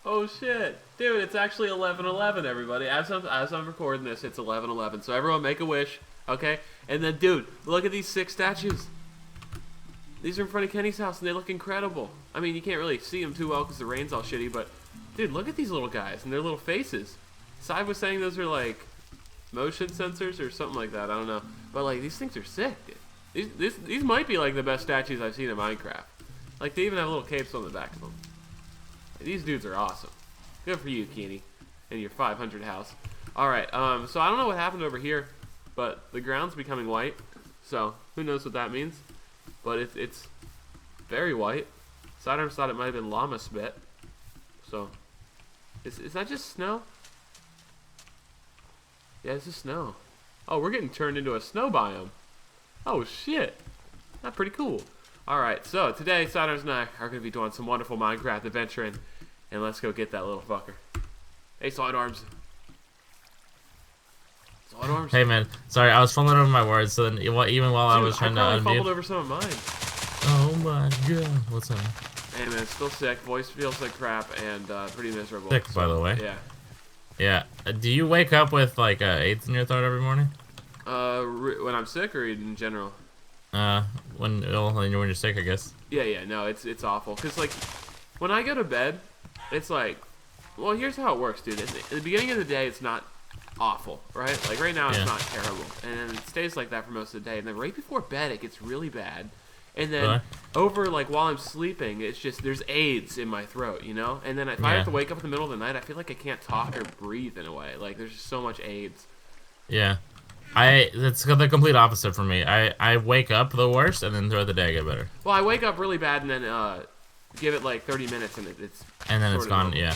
Oh shit, dude! It's actually 11:11. Everybody, as I'm recording this, it's 11:11. So everyone, make a wish, okay? And then, dude, look at these 6 statues. These are in front of Kenny's house, and they look incredible. I mean, you can't really see them too well because the rain's all shitty, but dude, look at these little guys and their little faces. Side was saying those are like motion sensors or something like that. I don't know, but like these things are sick, dude. These might be like the best statues I've seen in Minecraft. Like they even have little capes on the back of them. These dudes are awesome. Good for you, Kenny, and your 500 house. All right, so I don't know what happened over here, but the ground's becoming white. So who knows what that means? But it's very white. Sidearms thought it might have been llama spit. So is that just snow? Yeah, it's just snow. Oh, we're getting turned into a snow biome. Oh shit, that's pretty cool. Alright, so today Sidearms and I are going to be doing some wonderful Minecraft adventuring, and let's go get that little fucker. Hey, Sidearms. Sidearms. Hey man, sorry, I was fumbling over my words, so then even while I was trying to unmute. I fumbled over some of mine. Oh my god, what's up? Hey man, still sick, voice feels like crap, and pretty miserable. Sick, by the way. Yeah. Yeah, do you wake up with like AIDS in your throat every morning? When I'm sick or in general? When you're sick, I guess. Yeah, no, it's awful. Cause like, when I go to bed, it's like, well, here's how it works, dude. At the beginning of the day, it's not awful, right? Like right now, it's not terrible, and then it stays like that for most of the day. And then right before bed, it gets really bad. And then over like while I'm sleeping, it's just there's AIDS in my throat, you know. And then if I have to wake up in the middle of the night, I feel like I can't talk or breathe in a way. Like there's just so much AIDS. Yeah. It's the complete opposite for me. I wake up the worst, and then throughout the day I get better. Well, I wake up really bad, and then give it like 30 minutes, and it's gone. Yeah.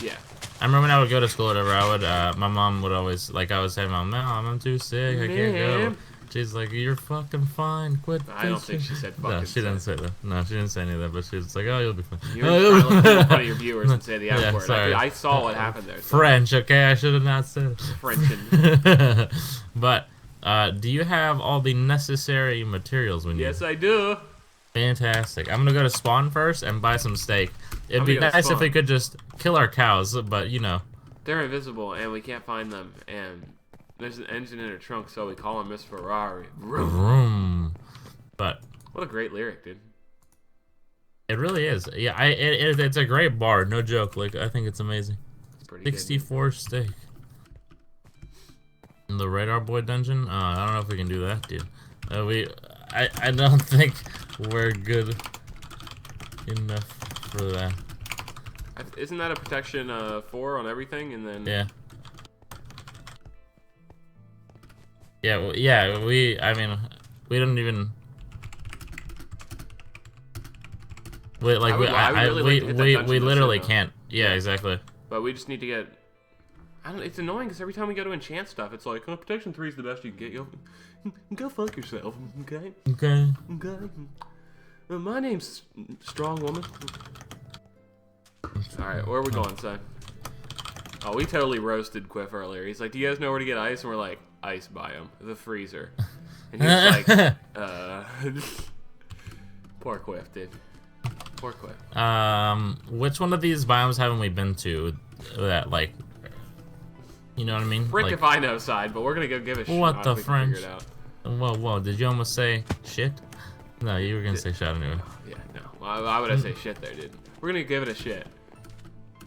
I remember when I would go to school or whatever, I would my mom would always I would say, Mom, I'm too sick, I can't go. She's like, you're fucking fine. Quit. I don't think she said fucking. No, she didn't say that. No, she didn't say any of that. But she was like, oh, you'll be fine. You were trying to look in front of your viewers and say the F word. Sorry. I saw what happened there. So. French, okay? I should have not said it. Frenchin'. But do you have all the necessary materials when you? Yes, I do. Fantastic. I'm gonna go to spawn first and buy some steak. It'd be nice if we could just kill our cows, but you know. They're invisible and we can't find them, and there's an engine in her trunk, so we call him Miss Ferrari. Vroom. But what a great lyric, dude. It really is. Yeah, it's a great bar, no joke. Like I think it's amazing. It's pretty 64 good, steak. In the Radar Boy dungeon? I don't know if we can do that, dude. I don't think we're good enough for that. Isn't that a protection 4 on everything, and then? Yeah. Yeah, I mean, we don't even. We literally can't. Yeah, exactly. But we just need to get. I don't. It's annoying because every time we go to enchant stuff, it's like, oh, protection 3 is the best you can get. Go fuck yourself, okay? Okay. Okay. My name's Strong Woman. All right, where are we going, son? Oh, we totally roasted Quiff earlier. He's like, do you guys know where to get ice? And we're like, ice biome, the freezer. And he's like, poor Quiff, dude. Poor Quiff. Which one of these biomes haven't we been to that, like, you know what I mean? Frick like, if I know, side, but we're gonna go give a shit. What the French? Figure it out. Whoa, did you almost say shit? No, you were gonna say shit anyway. Yeah, no. Why would I say shit there, dude? We're gonna give it a shit.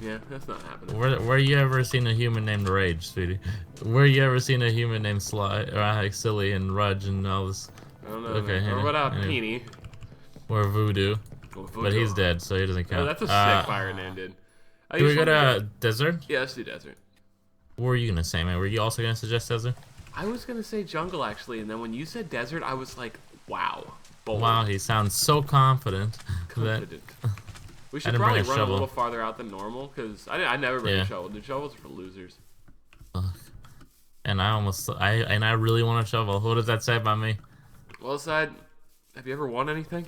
Yeah, that's not happening. Where you ever seen a human named Rage, sweetie? Where you ever seen a human named Sly, or like Silly and Rudge and all this? I don't know. Okay, or what about Peony? Or Voodoo. But he's dead, so he doesn't count. Oh, that's a sick fire name, dude. Do we go to desert? Yeah, let's do desert. What were you gonna say, man? Were you also gonna suggest desert? I was gonna say jungle, actually, and then when you said desert, I was like, wow. Bold. Wow, he sounds so confident. Confident. We should probably run a little farther out than normal, because I never bring a shovel. Dude, shovels are for losers. And I really want a shovel. What does that say about me? Well, Side, have you ever won anything?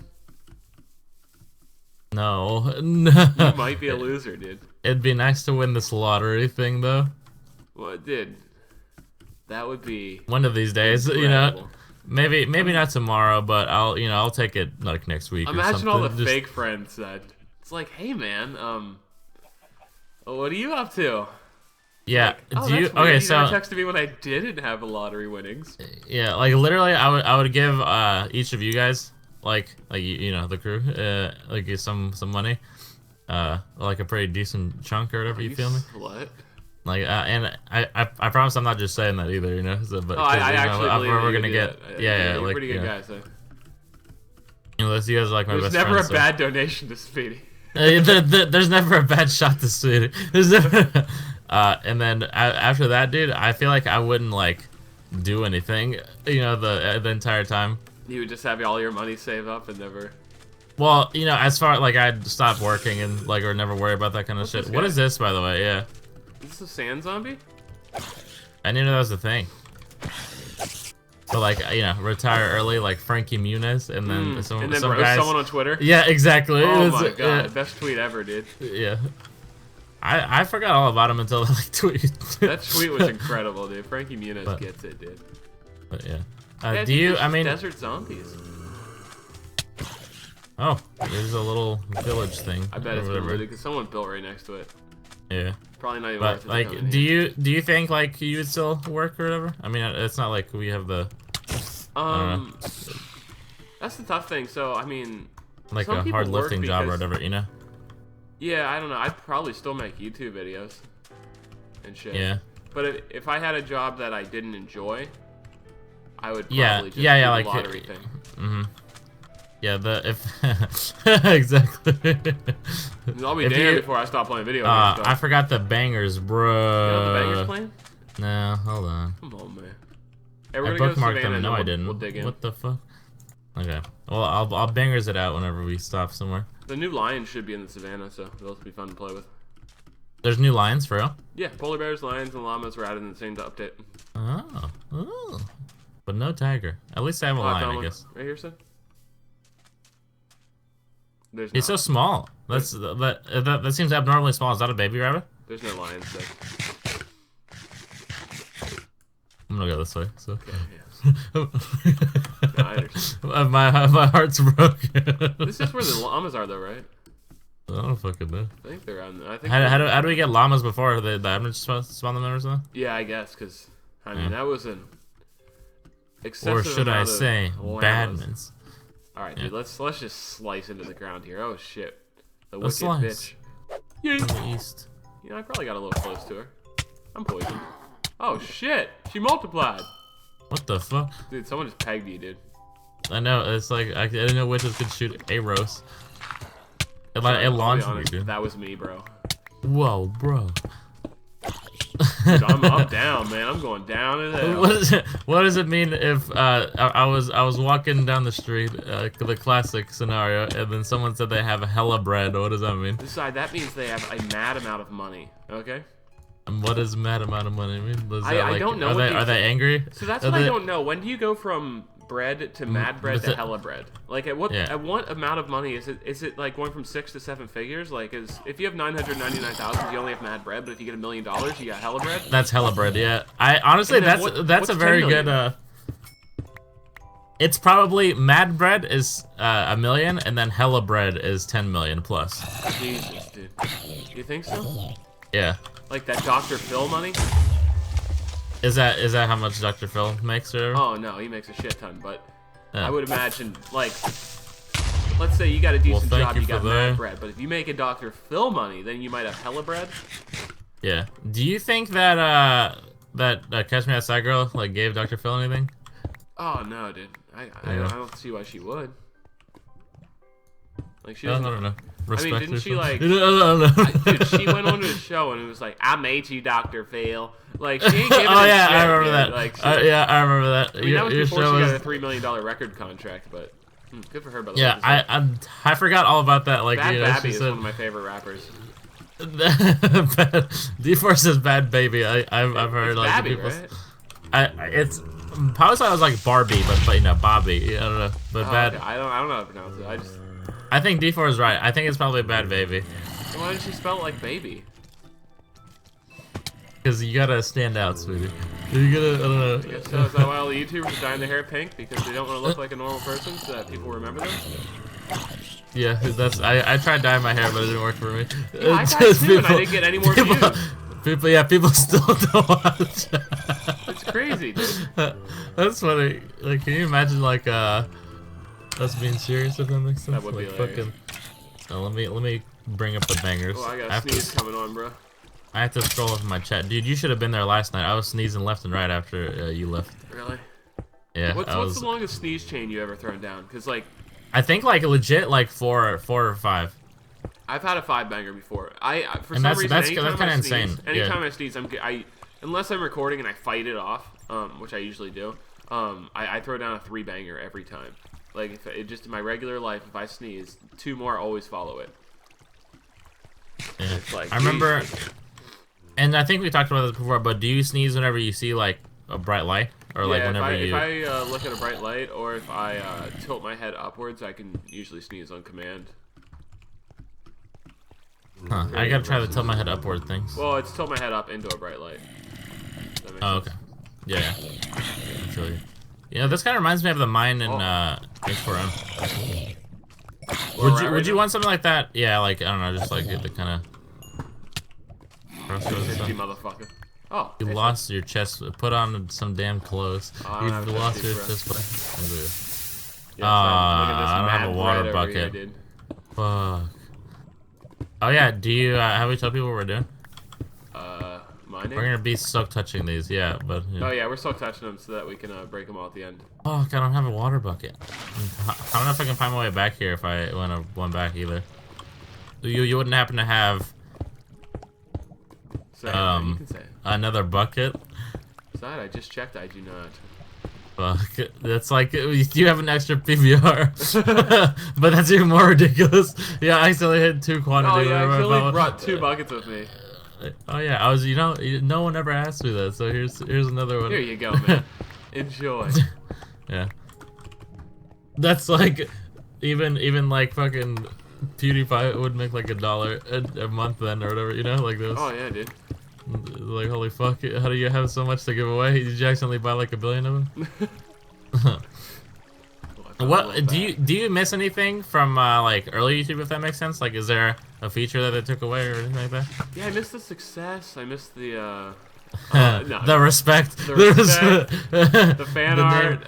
No. You might be a loser, dude. It'd be nice to win this lottery thing, though. Well, it did. That would be one of these days, incredible. You know. Maybe not tomorrow, but I'll take it like next week. Imagine or all the fake friends that it's like, hey man, What are you up to? Yeah. Like, oh, Do you? that's weird. Okay, You so never texted me when I didn't have lottery winnings. yeah, like literally, I would give each of you guys like you know the crew like some money, like a pretty decent chunk or whatever. You feel me? What? Like and I promise I'm not just saying that either, you know. So, but Oh, I you know, actually believe we're that gonna you get do that. yeah, You're like a pretty good yeah. guy, so. Unless you guys are like my There's best never friends. a bad donation to Speedy. There's never a bad shot to Sweetie. There's never, and then after that, dude, I feel like I wouldn't like do anything, you know, the entire time. You would just have all your money saved up and never. Well, you know, as far like I'd stop working and like or never worry about that kind of What's shit. this What guy? is this, by the way? Yeah, Is this a sand zombie? I didn't know that was a thing. So like you know, retire early like Frankie Muniz, and then some And then some roast guys. someone on Twitter? Yeah, exactly. Oh It's, my god, best tweet ever, dude. Yeah. I forgot all about him until like tweet. That tweet was incredible, dude. Frankie Muniz gets it, dude. But yeah. Yeah, Do you? there's I mean. desert zombies. Oh, there's a little village thing. I bet or it's been whatever. looted because someone built right next to it. Yeah. Probably not even But worth it. like, do you think like you would still work or whatever? I mean, it's not like we have the That's the tough thing. So I mean, like some a people hard lifting work job or because- whatever, you know? Yeah, I don't know. I'd probably still make YouTube videos and shit. Yeah. But if I had a job that I didn't enjoy, I would probably Yeah, just yeah, do yeah, the like lottery thing. Mm-hmm. Yeah, if exactly. I'll be If damned you- before I stop playing video games. I forgot the bangers, bro. You know what the bangers playing? No, hold on. Come on, man. Hey, we're I gonna go to bookmarked Savannah them. and No, then I didn't. We'll dig in. What the fuck? Okay. Well, I'll bangers it out whenever we stop somewhere. The new lions should be in the savannah, so they'll be fun to play with. There's new lions for real? Yeah, polar bears, lions, and llamas were added in the same update. Oh. But no tiger. At least I have a I lion, found I one. guess. Right here, son. There's He's so not. small. That seems abnormally small. Is that a baby rabbit? There's no lions there. I'm gonna go this way. So. Okay, yeah. No, I understand. my heart's broken. This is where the llamas are, though, right? I don't fucking know. I think they're on. I think. How do we get llamas before the average spawn them in or something? Yeah, I guess, because I mean Yeah. that was an excessive Or should I amount of say llamas. badmans? All right, Yeah. dude. Let's just slice into the ground here. Oh shit, the Let's wicked slice. bitch. Yeah. From the east. You know, I probably got a little close to her. I'm poisoned. Oh shit, she multiplied. What the fuck? Dude, someone just pegged you, dude. I know, it's like, I didn't know witches could shoot arrows. It I'll be launched me, honest, dude. that was me, bro. Whoa, bro. Dude, I'm down, man. I'm going down in hell. What does it mean if I was walking down the street, the classic scenario, and then someone said they have hella bread? What does that mean? Decide that means they have a mad amount of money. Okay. And what does mad amount of money mean? Is that I like, don't know Are what they angry? So that's Are what I they- don't know. When do you go from bread to mad bread is to it- hella bread? Like at what Yeah. amount of money is it? Is it like going from 6 to 7 figures? Like if you have 999,000, you only have mad bread, but if you get $1 million, you got hella bread. That's hella bread, yeah. I honestly, And then that's what's a very 10 million? good. It's probably mad bread is $1 million, and then hella bread is 10 million plus. Jesus, dude. You think so? Yeah. Like that Dr. Phil money? Is that how much Dr. Phil makes or? Oh no, he makes a shit ton, but Yeah. I would imagine like. Let's say you got a decent thank job, you you got for mad that. bread, but if you make a Dr. Phil money, then you might have hella bread. Yeah. Do you think that Catch Me Outside girl like gave Dr. Phil anything? Oh no, dude. I don't see why she would. Like she I doesn't. don't know. Respect didn't or she, something? like- I don't know. Dude, she went on to the show and it was like, "I made you, Dr. Phil." Like she ain't giving Oh a yeah, shit, I remember dude. that. Like, she, Yeah, I remember that. I mean, that was before show she was- got a $3 million record contract, but good for her. By the Yeah, way. I forgot all about that. Like, Bad you know, Babby she is said, one of my favorite rappers. D4 says bad baby. I've heard It's like Babby, people. right? It's probably thought it was like Barbie, but you know Bobby. I don't know, but Oh, bad. okay. I don't know how to pronounce it. I just. I think D4 is right. I think it's probably bad baby, So why did she spell it like baby? because you gotta stand out, sweetie. You gotta. I don't know. I guess so. Is that why all the YouTubers are dyeing their hair pink because they don't want to look like a normal person so that people remember them? Yeah, that's I tried dyeing my hair, but it didn't work for me. Yeah, I tried too, and I didn't get any more views. People still don't watch. It's crazy, dude. That's funny. Like, can you imagine like us being serious if that makes sense? That would be like, hilarious. let me bring up the bangers. Oh, I got a sneeze coming on, bro. I have to scroll up my chat, dude. You should have been there last night. I was sneezing left and right after you left. Really? Yeah. What's the longest sneeze chain you ever thrown down? Cause like, I think like legit like four or five. I've had a 5-banger before. For And some reason, that's anytime kind I of sneeze, insane. anytime I sneeze, unless I'm recording and I fight it off, which I usually do, I throw down a 3-banger every time. Like, if it just in my regular life, if I sneeze, 2 more always follow it. Yeah. It's like, I remember, and I think we talked about this before, but do you sneeze whenever you see like a bright light, or like whenever if I look at a bright light, or if I tilt my head upwards, I can usually sneeze on command. Huh. I gotta try to tilt my head upward things. Well, it's tilt my head up into a bright light. Oh, okay. Yeah. I feel you. You know, this kind of reminds me of the mine in H4M. Would you want something like that? Yeah, like, I don't know, just like the kind of... You motherfucker. Oh, you lost your chest. Put on some damn clothes. You've lost your chest. I don't have a water bucket. Here, Fuck. Oh yeah, do you have we told people what we're doing? Mining? We're gonna be soak touching these, yeah, but Oh yeah, we're soak touching them so that we can break them all at the end. Fuck, I don't have a water bucket. I don't know if I can find my way back here if I went back either. You wouldn't happen to have you can say it. Another bucket? Side, I just checked, I do not. Fuck, that's like, you have an extra PBR. But that's even more ridiculous. Yeah, I accidentally hit 2 quantity. Oh yeah, I actually brought 2 buckets with me. Oh yeah, I was, no one ever asked me that, so here's another one. Here you go, man. Enjoy. Yeah. That's like, even like fucking PewDiePie would make like $1 a month then or whatever, you know, like those. Oh yeah, dude. Like, holy fuck, how do you have so much to give away? Did you accidentally buy like 1 billion of them? What do you miss anything from like early YouTube, if that makes sense? Like, is there a feature that they took away or anything like that? Yeah, I missed the success. I missed the no, the respect, the fan art,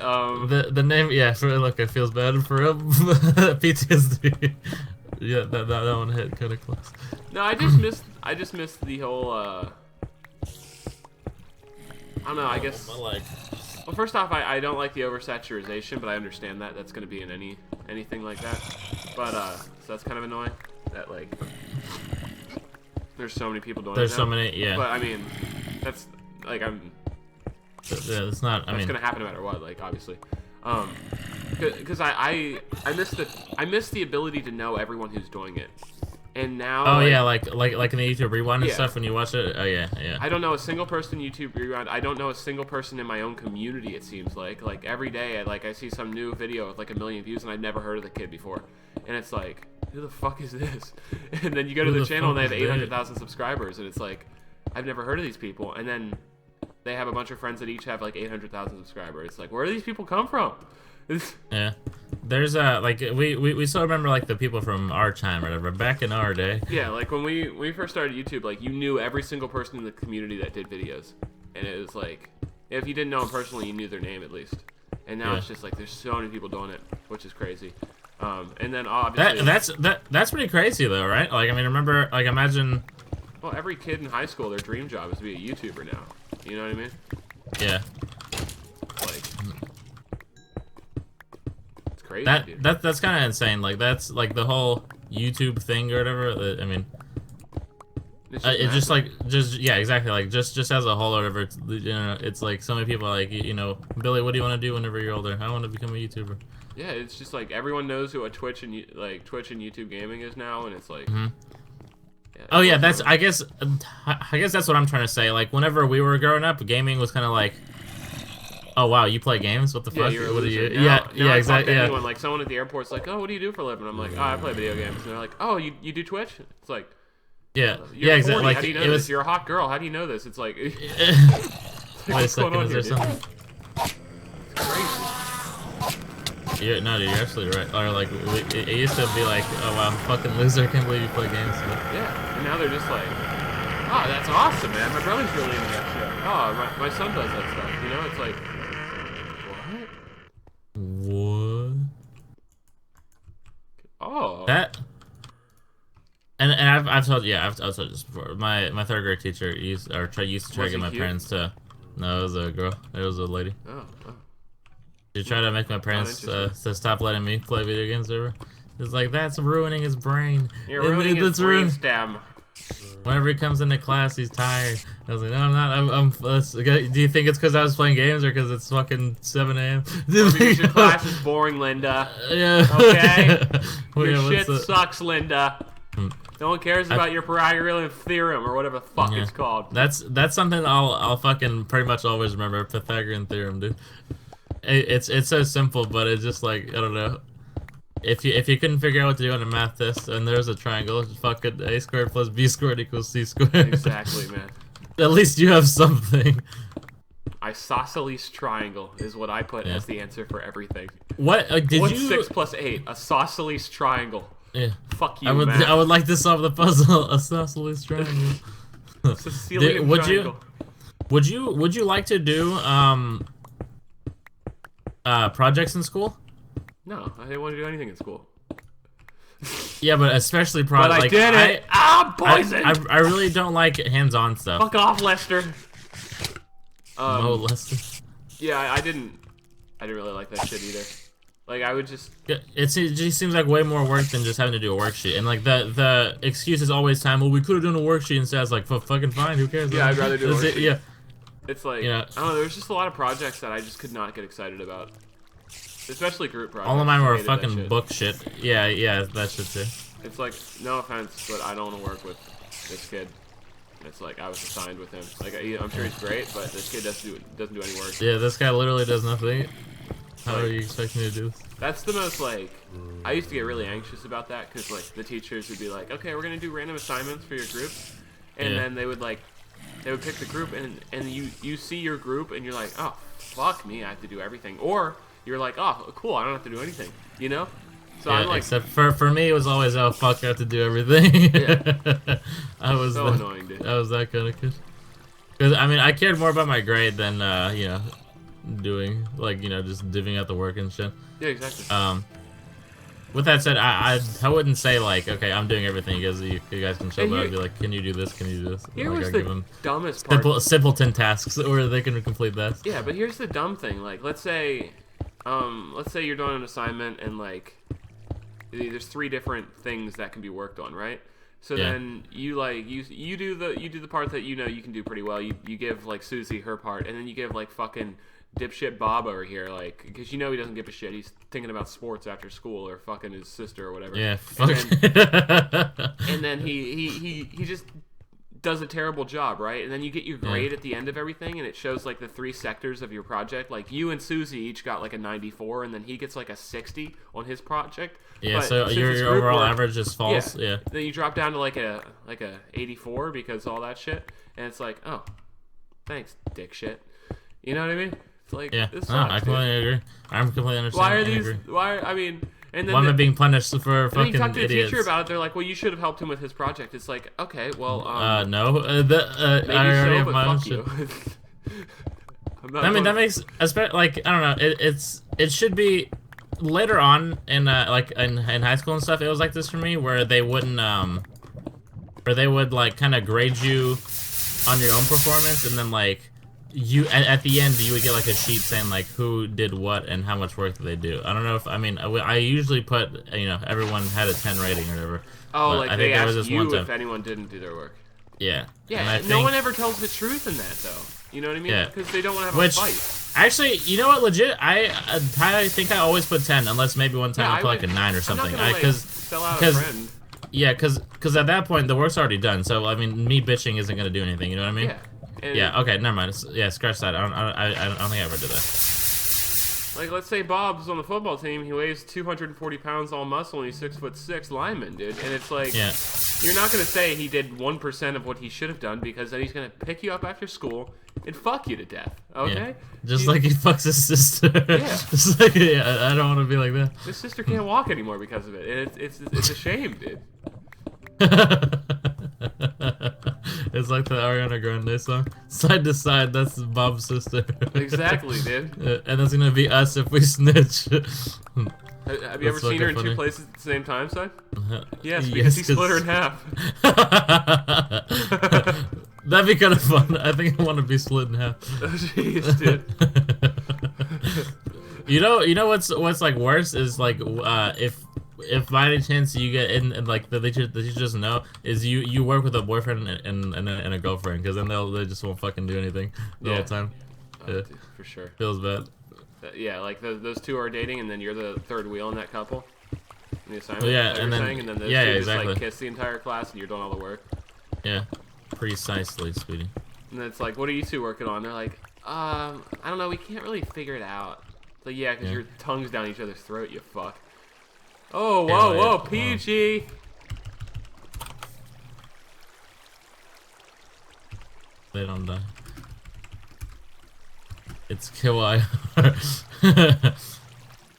the name. Yeah, look, it feels bad for him. PTSD. Yeah, that one hit kind of close. No, I just missed the whole. I don't know. I guess. Well, first off, I don't like the oversaturation, but I understand that that's going to be in anything like that. But so that's kind of annoying. That like, there's so many people doing it. There's now. so many, yeah. But I mean, that's like Yeah, it's not. That's gonna happen no matter what. Like obviously, because I miss the ability to know everyone who's doing it. And now, oh yeah, like in the YouTube Rewind and stuff when you watch it. Oh yeah. I don't know a single person YouTube Rewind. I don't know a single person in my own community. It seems like every day, I see some new video with like 1 million views, and I'd never heard of the kid before. And it's like, who the fuck is this? And then you go to the channel and they have 800,000 subscribers, and it's like, I've never heard of these people. And then they have a bunch of friends that each have like 800,000 subscribers. It's like, where do these people come from? Yeah. There's like we still remember like the people from our time or whatever back in our day. Yeah, like when we first started YouTube, like you knew every single person in the community that did videos, and it was like if you didn't know them personally, you knew their name at least. And now it's just like there's so many people doing it, which is crazy. And then obviously that's pretty crazy though, right? Like I mean, remember like imagine. Well, every kid in high school, their dream job is to be a YouTuber now. You know what I mean? Yeah. Like. Crazy, that's kind of insane. Like that's like the whole YouTube thing or whatever. I mean, it's just like yeah, exactly. Like just as a whole or whatever. It's like so many people are like Billy, what do you want to do whenever you're older? I want to become a YouTuber. Yeah, it's just like everyone knows who a Twitch and YouTube gaming is now, and it's like. Mm-hmm. Yeah, oh yeah, that's I guess that's what I'm trying to say. Like whenever we were growing up, gaming was kind of like. Oh wow, you play games? What the fuck? What do you? Yeah, exactly. Yeah. Anyone, like someone at the airport's like, oh, what do you do for a living? I'm like, oh, I play video games. And they're like, oh, you do Twitch? It's like, yeah, you're 40. Exactly. Like, how do you know this? You're a hot girl. How do you know this? It's like, wait a second, is there something? It's crazy. No, dude, you're absolutely right. Or like, it used to be like, oh wow, fucking loser, I can't believe you play games. Yeah, and now they're just like, oh, that's awesome, man. My brother's really into that shit. Oh, my son does that stuff. You know, it's like, what? What? Oh. That. And I've told I've told you this before. My third grade teacher used to try to get my parents to. No, it was a girl. It was a lady. Oh. She tried to make my parents to stop letting me play video games ever. It's like, that's ruining his brain. You're ruining his brain stem. Whenever he comes into class, he's tired. I was like, no, I'm not. Do you think it's because I was playing games or because it's fucking 7 a.m.? Because your class is boring, Linda. Yeah. Okay? Well, your shit sucks, Linda. No one cares about your Pythagorean theorem or whatever the fuck it's called. That's something I'll fucking pretty much always remember. Pythagorean theorem, dude. It's so simple, but it's just like, I don't know. If you couldn't figure out what to do on a math test and there's a triangle, fucking a squared plus b squared equals c squared. Exactly, man. At least you have something. Isosceles triangle is what I put as the answer for everything. What What's 6 plus 8? Isosceles triangle. Yeah. Fuck you, I would like to solve the puzzle. Isosceles triangle. Sicilian triangle. Would you like to do projects in school? No, I didn't want to do anything in school. Yeah, but especially projects. But I did it. Poison. I really don't like hands-on stuff. Fuck off, Lester. Lester. Yeah, I didn't really like that shit either. Like, I would just... It just seems like way more work than just having to do a worksheet. And, like, the excuse is always time, well, we could have done a worksheet instead. It's like, fucking fine, who cares? Yeah, I'd rather do a worksheet. Yeah. It's like, I don't know, there's just a lot of projects that I just could not get excited about. Especially group projects. All of mine were fucking book shit. Yeah, that shit too. It's like, no offense, but I don't want to work with this kid. It's like, I was assigned with him. Like, I'm sure he's great, but this kid doesn't do any work. Yeah, this guy literally does nothing. How are you expecting me to do this? That's the most, like, I used to get really anxious about that, because, like, the teachers would be like, okay, we're going to do random assignments for your groups, and then they would pick the group, and you see your group, and you're like, oh, fuck me, I have to do everything. Or, you're like, oh, cool, I don't have to do anything, you know? So I'm like, except for me, it was always, oh, fuck, I have to do everything. Yeah. I was so annoying, dude. I was that kind of kid. Because, I mean, I cared more about my grade than, you know, doing, like, you know, just divvying out the work and shit. Yeah, exactly. With that said, I wouldn't say, like, okay, I'm doing everything because you guys can show, but I'd be like, can you do this, can you do this? Here like, was the dumbest part. Simpleton tasks where they can complete that. Yeah, but here's the dumb thing. Like, let's say you're doing an assignment and, like, there's 3 different things that can be worked on, right? So then you do the part that you know you can do pretty well. You give, like, Susie her part, and then you give, like, fucking dipshit Bob over here, like, because you know he doesn't give a shit. He's thinking about sports after school or fucking his sister or whatever. Yeah, fuck. And then he just does a terrible job, right? And then you get your grade at the end of everything, and it shows, like, the 3 sectors of your project. Like, you and Susie each got, like, a 94, and then he gets, like, a 60 on his project. Yeah, but so your overall average is false. Yeah. Then you drop down to, like a 84 because all that shit, and it's like, oh, thanks, dick shit. You know what I mean? It's like, this sucks, I completely agree. I'm completely understanding. And then why am I being punished for fucking idiots? And you talk to the teacher about it, they're like, well, you should have helped him with his project. It's like, okay, well, no. maybe I already have but my own fuck shit. you. I mean, that makes, like, I don't know, it should be, later on in, like, in high school and stuff, it was like this for me, where they wouldn't, like, kind of grade you on your own performance, and then, like, at the end you would get like a sheet saying like who did what and how much work did they do. I don't know if I usually put, you know, everyone had a 10 rating or whatever. Oh, like they asked you if anyone didn't do their work. Yeah. Yeah. No one ever tells the truth in that though. You know what I mean? Yeah. Because they don't want to have a fight. Actually, you know what? Legit, I think I always put 10 unless maybe one time I put like a 9 or something. Sell out a friend. Yeah, because at that point the work's already done. So I mean, me bitching isn't gonna do anything. You know what I mean? Yeah. Yeah, okay, never mind. Yeah, scratch that. I don't think I ever did that. Like, let's say Bob's on the football team. He weighs 240 pounds, all muscle, and he's 6'6" lineman, dude. And it's like, you're not gonna say he did 1% of what he should have done, because then he's gonna pick you up after school and fuck you to death. Okay. Yeah. Just like he fucks his sister. Yeah. Just like, I don't want to be like that. His sister can't walk anymore because of it. It's a shame, dude. It's like the Ariana Grande song. Side to side, that's Bob's sister. Exactly, dude. And that's gonna be us if we snitch. Have you ever seen her in two places at the same time, son? Yes, because Yes, he split her in half. That'd be kind of fun. I think I want to be split in half. Oh, jeez, dude. You know what's like worse is like if by any chance you get in and like the teacher just know is you work with a boyfriend and a girlfriend, because then they just won't fucking do anything the whole time. Oh, dude, for sure. Feels bad. Yeah, like those two are dating, and then you're the third wheel in that couple. In the assignment. Oh, yeah, and then those two just exactly. like kiss the entire class, and you're doing all the work. Yeah, precisely, sweetie. And then it's like, what are you two working on? They're like, I don't know, we can't really figure it out. It's like, yeah, because your tongue's down each other's throat, you fuck. Oh, whoa, whoa, PG. They don't die. It's KY.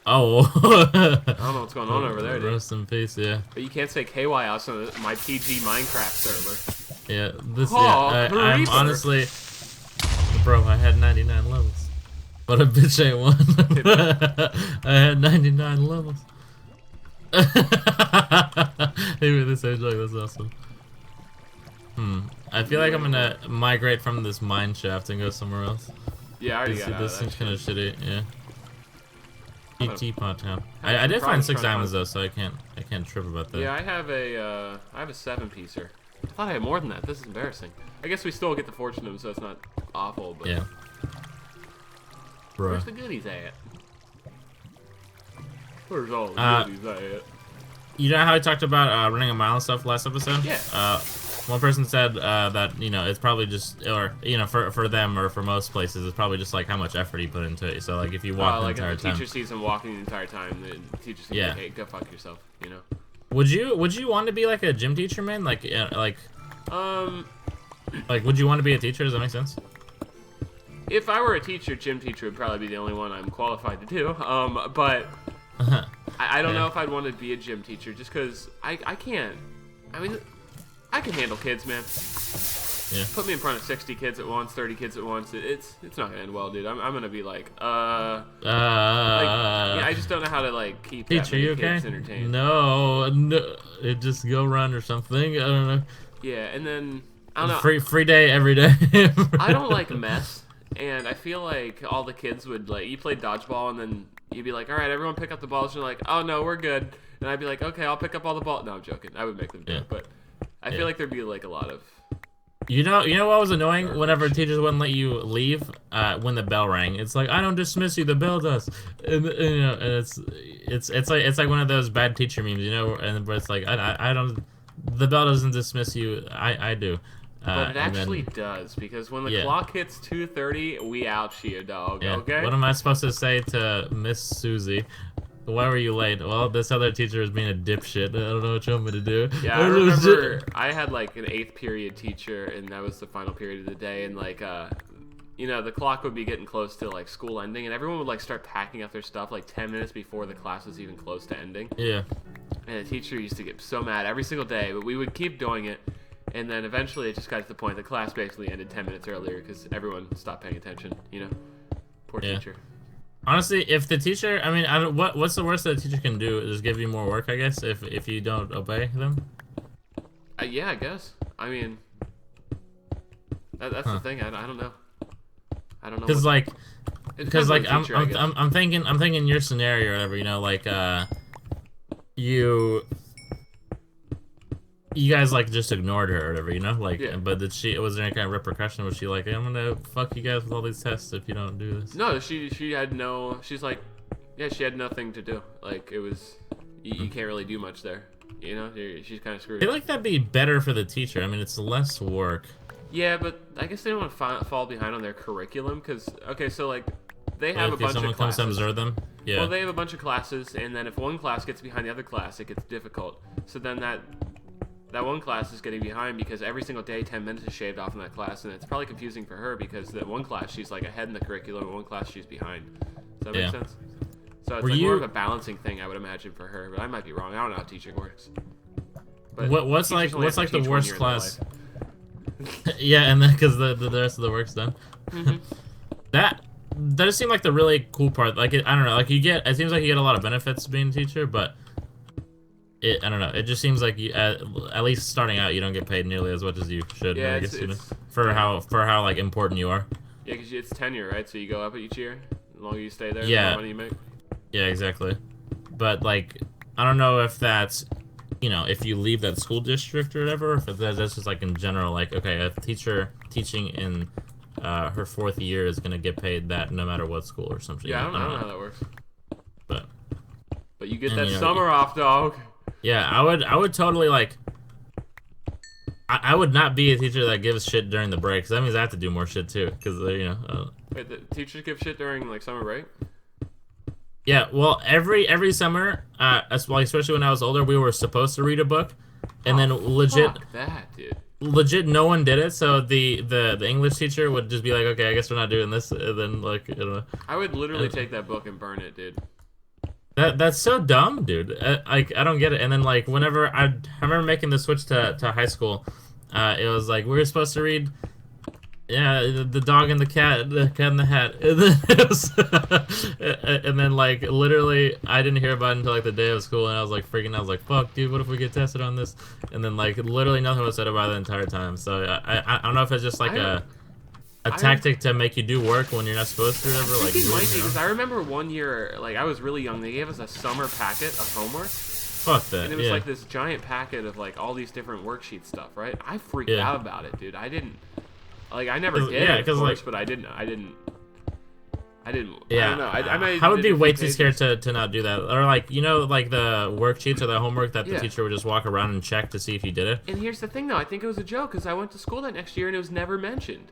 Oh. I don't know what's going on over there, dude. Rest in peace, yeah. But you can't say KY out on my PG Minecraft server. Yeah, this. Oh, yeah, I'm honestly, bro. I had 99 levels, but a bitch ain't one. I had 99 levels. Maybe this age like that's awesome. I feel like I'm gonna migrate from this mine shaft and go somewhere else. Yeah, I already got out this of seems kind of shitty. Yeah. Teapot Town. I I did find 6 trying to diamonds though, so I can't trip about that. Yeah, I have a 7-piecer. I thought I had more than that. This is embarrassing. I guess we still get the fortune, so it's not awful. But Yeah. where's Bruh. the goodies at? Where's all the goodies at? You know how I talked about running a mile and stuff last episode? Yeah. One person said that it's probably just, or for them or for most places, it's probably just like how much effort you put into it. So like if you walk the like entire if the time. teacher sees him walking the entire time, the teacher's gonna be like, hey, go fuck yourself, you know. Would you want to be like a gym teacher, man? Like would you want to be a teacher? Does that make sense? If I were a teacher, gym teacher would probably be the only one I'm qualified to do. But I don't know if I'd want to be a gym teacher just because I can't. I mean, I can handle kids, man. Yeah. Put me in front of 60 kids at once, 30 kids at once. It's not gonna end well, dude. I'm gonna be like, yeah, I just don't know how to like keep teacher, that many you okay? kids entertained. No, it just go run or something. I don't know. Yeah, and then I don't know. Free day every day. I don't like mess, and I feel like all the kids would like. You play dodgeball, and then you'd be like, all right, everyone pick up the balls. And you're like, oh no, we're good. And I'd be like, okay, I'll pick up all the balls. No, I'm joking. I would make them do it, but I feel like there'd be like a lot of. You know what was annoying? Whenever teachers wouldn't let you leave when the bell rang. It's like, I don't dismiss you, the bell does. And it's like one of those bad teacher memes, and where it's like I don't, the bell doesn't dismiss you, I do. But it actually does, because when the clock hits 2:30, we out here, dog. Yeah. Okay. What am I supposed to say to Miss Susie? Why were you late? Well, this other teacher is being a dipshit. I don't know what you want me to do. Yeah, I remember I had like an 8th period teacher, and that was the final period of the day, and like the clock would be getting close to like school ending, and everyone would like start packing up their stuff like 10 minutes before the class was even close to ending. Yeah. And the teacher used to get so mad every single day, but we would keep doing it, and then eventually it just got to the point the class basically ended 10 minutes earlier because everyone stopped paying attention. Poor teacher. Honestly, if the teacher, I mean, what's the worst that a teacher can do? Just give you more work, I guess, if you don't obey them? Yeah, I guess. I mean, that's the thing. I don't know. I don't know. Because I'm thinking your scenario or whatever. Like you guys like just ignored her or whatever. But was there any kind of repercussion? Was she like, I'm gonna fuck you guys with all these tests if you don't do this? No, she had no. She's like, she had nothing to do. Like it was, you can't really do much there. She's kind of screwed. I feel like that'd be better for the teacher. I mean, it's less work. Yeah, but I guess they don't want to fall behind on their curriculum because so like they have a bunch of classes. Someone comes to observe them. Yeah. Well, they have a bunch of classes, and then if one class gets behind the other class, it gets difficult. So then that that one class is getting behind because every single day 10 minutes is shaved off in that class, and it's probably confusing for her because that one class she's like ahead in the curriculum, and one class she's behind. Does that make sense? So it's like more of a balancing thing, I would imagine, for her, but I might be wrong. I don't know how teaching works. But what's like the worst class? Yeah, and then because the rest of the work's done. That does seem like the really cool part. Like I don't know, like it seems like you get a lot of benefits being a teacher, but I don't know. It just seems like you, at least starting out, you don't get paid nearly as much as you should. Yeah, for how like important you are. Yeah, because it's tenure, right? So you go up each year. The longer you stay there, the yeah. more money you make. Yeah, exactly. But like, I don't know if that's, if you leave that school district or whatever, or if that's just like in general, like, okay, a teacher teaching in her 4th year is gonna get paid that no matter what school or something. Yeah, I don't know how that works. But you get that you know, summer off, dog. Yeah, I would totally like. I would not be a teacher that gives shit during the breaks. That means I have to do more shit too, because Wait, the teachers give shit during like summer break? Yeah, well, every summer, especially when I was older, we were supposed to read a book, and then legit. Fuck that, dude. Legit, no one did it. So the English teacher would just be like, "Okay, I guess we're not doing this." And then like, I don't know. I would literally take that book and burn it, dude. That's so dumb, dude. I don't get it. And then like whenever I remember making the switch to high school, it was like we were supposed to read, the dog and the cat and the hat, and then and then like literally I didn't hear about it until like the day of school, and I was like freaking out. I was like, fuck, dude, what if we get tested on this? And then like literally nothing was said about it the entire time. So I don't know if it's just like a tactic to make you do work when you're not supposed to, or whatever. Like, it might be, because I remember one year, like I was really young, they gave us a summer packet of homework. Fuck that. And it was like this giant packet of like all these different worksheet stuff, right? I freaked out about it, dude. I didn't, like, I never did, of course, like, but I didn't. Yeah. I don't know. I would be way too scared to not do that, or like like the worksheets or the homework that the teacher would just walk around and check to see if you did it. And here's the thing, though. I think it was a joke because I went to school that next year and it was never mentioned.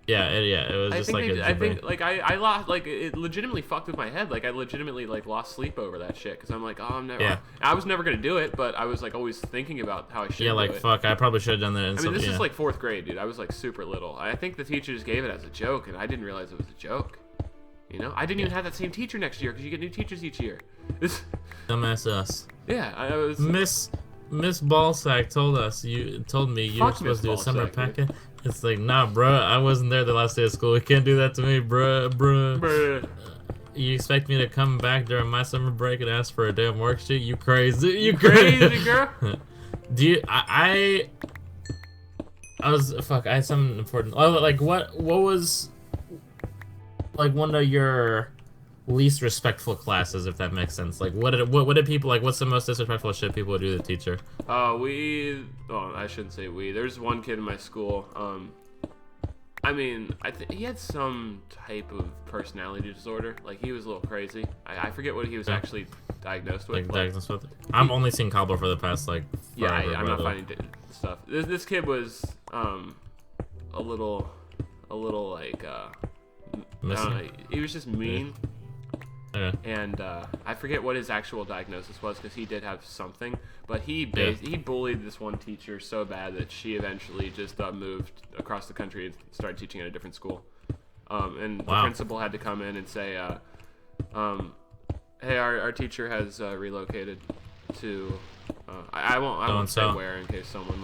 It was just like I think like I lost, like it legitimately fucked with my head. Like I legitimately like lost sleep over that shit because I'm like, oh, I'm never. Yeah. I was never gonna do it, but I was like always thinking about how I should. Yeah, like do it. fuck, I probably should have done that. I mean, this is like 4th grade, dude. I was like super little. I think the teacher just gave it as a joke, and I didn't realize it was a joke. I didn't even have that same teacher next year because you get new teachers each year. Dumbass us. Yeah, I was. Miss Ballsack told me you were supposed to do a summer packet. Dude. It's like, nah, bruh, I wasn't there the last day of school. You can't do that to me, bruh. You expect me to come back during my summer break and ask for a damn worksheet? You crazy? You crazy, girl? Do you? I had something important. Like, what was like one of your least respectful classes, if that makes sense? Like, what did people like? What's the most disrespectful shit people would do to the teacher? I shouldn't say we. There's one kid in my school. I mean, he had some type of personality disorder. Like, he was a little crazy. I forget what he was actually diagnosed with. Diagnosed with? I'm only seeing Cobbler for the past like. Forever, I'm not finding stuff. This kid was a little like he was just mean. Yeah. And I forget what his actual diagnosis was because he did have something, but he bullied this one teacher so bad that she eventually just moved across the country and started teaching at a different school. And the principal had to come in and say, "Hey, our teacher has relocated to I won't say where in case someone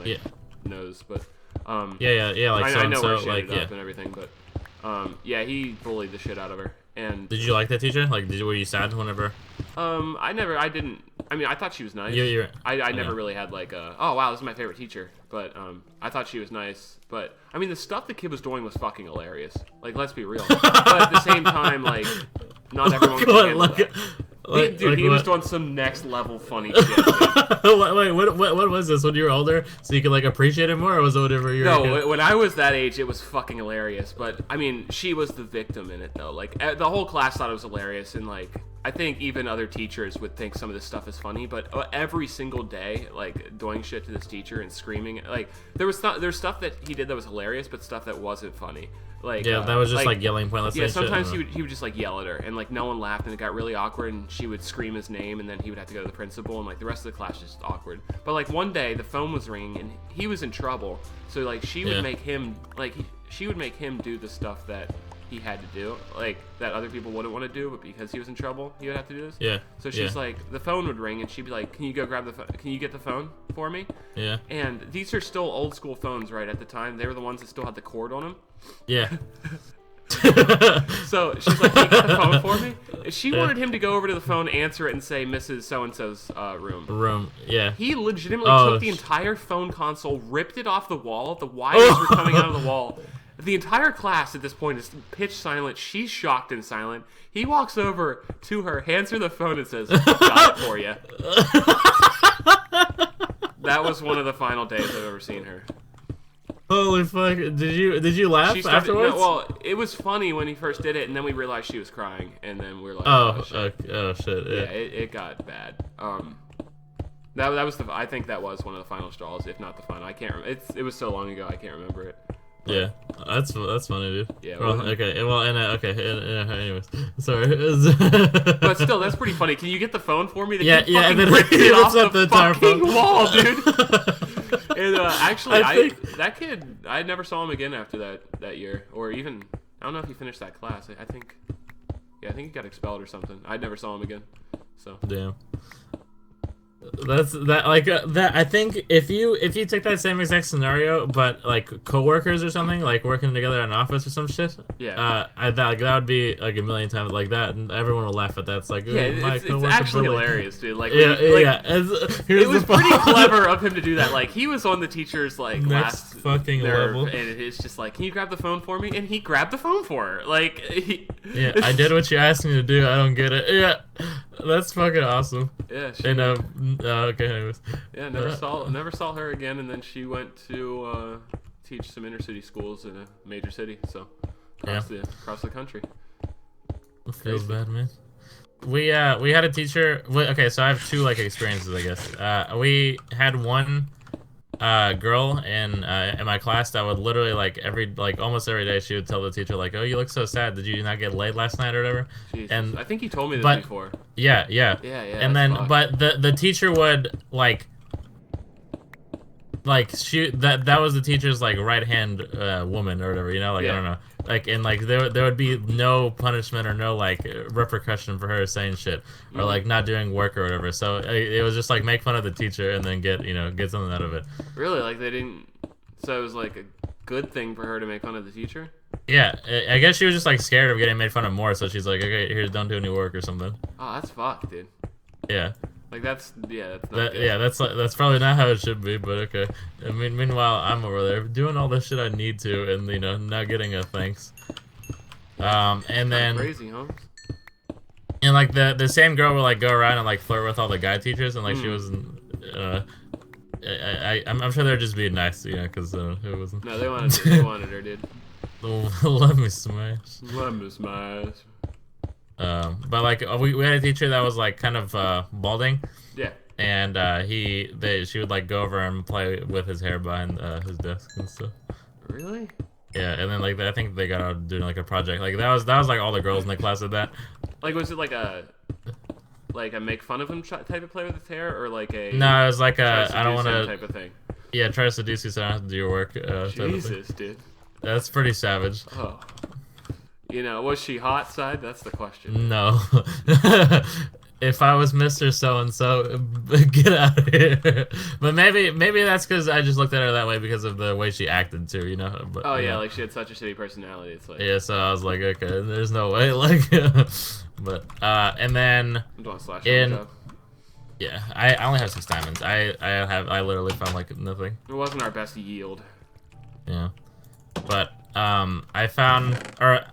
knows, but like I know where she ended up and everything, but he bullied the shit out of her." And did you like that teacher? Like, were you sad whenever? I didn't. I mean, I thought she was nice. I never really had like oh wow, this is my favorite teacher. But I thought she was nice. But I mean, the stuff the kid was doing was fucking hilarious. Like, let's be real. But at the same time, like, not everyone can handle that. Dude, he was doing some next level funny shit. Wait, what was this? When you were older, so you could like appreciate it more, or was it whatever you were? No, when I was that age, it was fucking hilarious. But I mean, she was the victim in it though. Like the whole class thought it was hilarious, and like I think even other teachers would think some of this stuff is funny, but every single day, like doing shit to this teacher and screaming, like there's stuff that he did that was hilarious, but stuff that wasn't funny. Like yeah, that was just like yelling pointless. Yeah, shit. sometimes he would just like yell at her, and like no one laughed, and it got really awkward, and she would scream his name, and then he would have to go to the principal, and like the rest of the class was just awkward. But like one day the phone was ringing, and he was in trouble, so like she would make him she would make him do the stuff that he had to do, like that other people wouldn't want to do, but because he was in trouble, he would have to do this. Yeah. So she's like, the phone would ring, and she'd be like, "Can you go grab the phone? Can you get the phone for me?" Yeah. And these are still old school phones, right? At the time, they were the ones that still had the cord on them. Yeah. So she's like, "Can you get the phone for me?" She wanted him to go over to the phone, answer it, and say Mrs. So-and-so's room. Yeah. He legitimately took the entire phone console, ripped it off the wall. The wires were coming out of the wall. The entire class at this point is pitch silent. She's shocked and silent. He walks over to her, hands her the phone, and says, "Got it for you." That was one of the final days I've ever seen her. Holy fuck! Did you laugh afterwards? No, well, it was funny when he first did it, and then we realized she was crying, and then we were like, "Oh shit!" Yeah, it got bad. That was I think that was one of the final straws, if not the final. I can't remember. It was so long ago, I can't remember it. Yeah, that's funny, dude. Yeah. Well, okay. Well, and anyways, sorry. But still, that's pretty funny. Can you get the phone for me? Yeah. And then ripped it off up the entire fucking phone. wall, dude. And actually, that kid, I never saw him again after that year, or even I don't know if he finished that class. I think he got expelled or something. I never saw him again. So. Damn. That I think if you take that same exact scenario but like coworkers or something, like working together in an office or some shit, that would be like a million times like that, and everyone will laugh at that. It's like, it's actually hilarious, dude. Like it was pretty clever of him to do that. Like he was on the teacher's like last fucking nerve, level, and it's just like, "Can you grab the phone for me?" And he grabbed the phone for her. Like I did what you asked me to do. I don't get it. Yeah. That's fucking awesome. Yeah. Okay. Anyways. Yeah. Never saw her again, and then she went to teach some inner city schools in a major city. So across the country. It feels bad, man. We had a teacher. Okay, so I have two like experiences, I guess. We had one girl in my class that would literally almost every day she would tell the teacher like, "Oh, you look so sad. Did you not get laid last night or whatever?" Jesus. And I think he told me this before. Yeah. And then, fucked. but the teacher would that was the teacher's like right hand woman or whatever, I don't know, and there would be no punishment or no repercussion for her saying shit or not doing work or whatever. So it was just like make fun of the teacher and then get something out of it. Really, they didn't. So it was like a good thing for her to make fun of the teacher. Yeah, I guess she was just scared of getting made fun of more, so she's like, "Okay, here, don't do any work or something." Oh, that's fucked, dude. Yeah. That's not good. Yeah, that's probably not how it should be, but okay. I mean, meanwhile, I'm over there doing all the shit I need to, and not getting a thanks. And then crazy, huh? And the same girl would go around and flirt with all the guy teachers, and she was, I'm sure they're just being nice, because it wasn't. No, they wanted her, dude. Let me smash. Let me smash. But we had a teacher that was kind of balding. Yeah. And she would go over and play with his hair behind his desk and stuff. Really? Yeah, and then I think they got out doing a project. That was all the girls in the class did that. Was it a make fun of him type of play with his hair, or a No, it was I don't want to type of thing. Yeah, try to seduce you so I don't have to do your work. Jesus, dude. That's pretty savage. Oh. Was she hot side? That's the question. No. If I was Mr. So-and-so, get out of here. But maybe that's because I just looked at her that way because of the way she acted too, But, she had such a shitty personality. It's yeah, so I was like, okay, there's no way, but and then I'm doing slash job. Yeah, I only have 6 diamonds. I literally found nothing. It wasn't our best yield. Yeah, but I found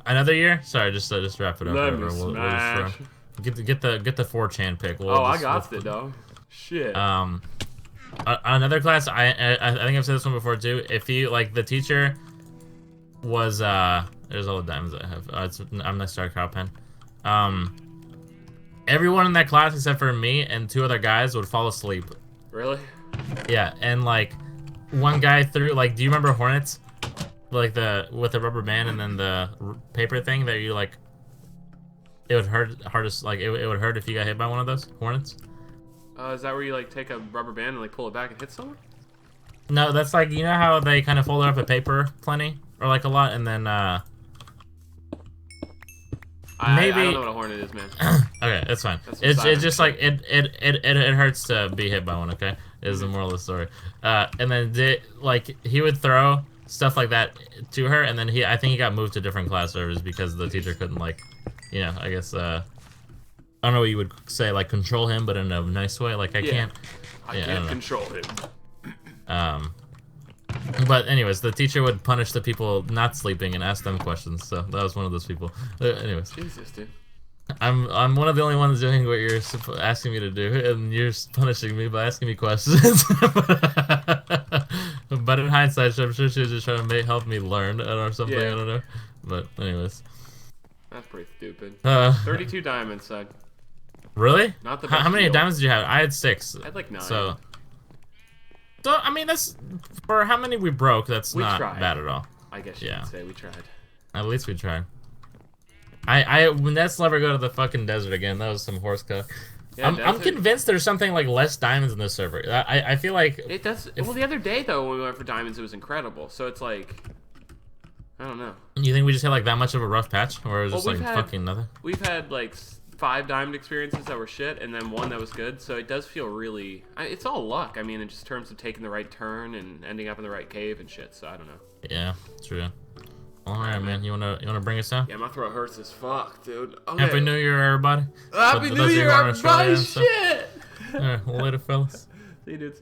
another year. Sorry, just wrap it up. Let me smash. Get the 4chan pick. I got it, dog. Shit. Another class. I think I've said this one before too. If you the teacher was there's all the diamonds I have. I'm gonna start cow pen. everyone in that class except for me and 2 other guys would fall asleep. Really? Yeah, and like one guy threw like, do you remember Hornets? Like with the rubber band and then the paper thing that you like. It would hurt hardest like it would hurt if you got hit by one of those Hornets. Is that where you like take a rubber band and like pull it back and hit someone? No, that's like, you know how they kind of fold up the paper plenty or like a lot, and then maybe I don't know what a hornet is, man. okay, that's fine. It's just like it hurts to be hit by one. Okay, is the moral of the story. And then he would throw stuff like that to her, and then I think he got moved to different class servers because the teacher couldn't like, you know, I guess I don't know what you would say, like control him, but in a nice way. Like I can't control him. But anyways, the teacher would punish the people not sleeping and ask them questions. So that was one of those people. Anyways, Jesus, dude. I'm one of the only ones doing what you're asking me to do, and you're punishing me by asking me questions. But in hindsight, I'm sure she was just trying to help me learn or something. Yeah. I don't know. But anyways, that's pretty stupid. 32 diamonds, son. Really? Not the best How many deal. diamonds did you have? I had 6. I had like 9. So I mean, that's for how many we broke. That's not bad at all. I guess you could say we tried. At least we tried. Let's never go to the fucking desert again. That was some horse cock. Yeah, I'm convinced there's something like less diamonds in this server. I feel like it does. Well, the other day though, when we went for diamonds, it was incredible. So it's like, I don't know. You think we just had like that much of a rough patch, or just like fucking nothing? We've had like 5 diamond experiences that were shit, and then 1 that was good. So it does feel really. It's all luck. I mean, in just terms of taking the right turn and ending up in the right cave and shit. So I don't know. Yeah, true. All right, man. You wanna bring us down? Yeah, my throat hurts as fuck, dude. Okay. Happy New Year, everybody. Happy New Year, everybody. Shit. All right, well, later, fellas. See you, dudes.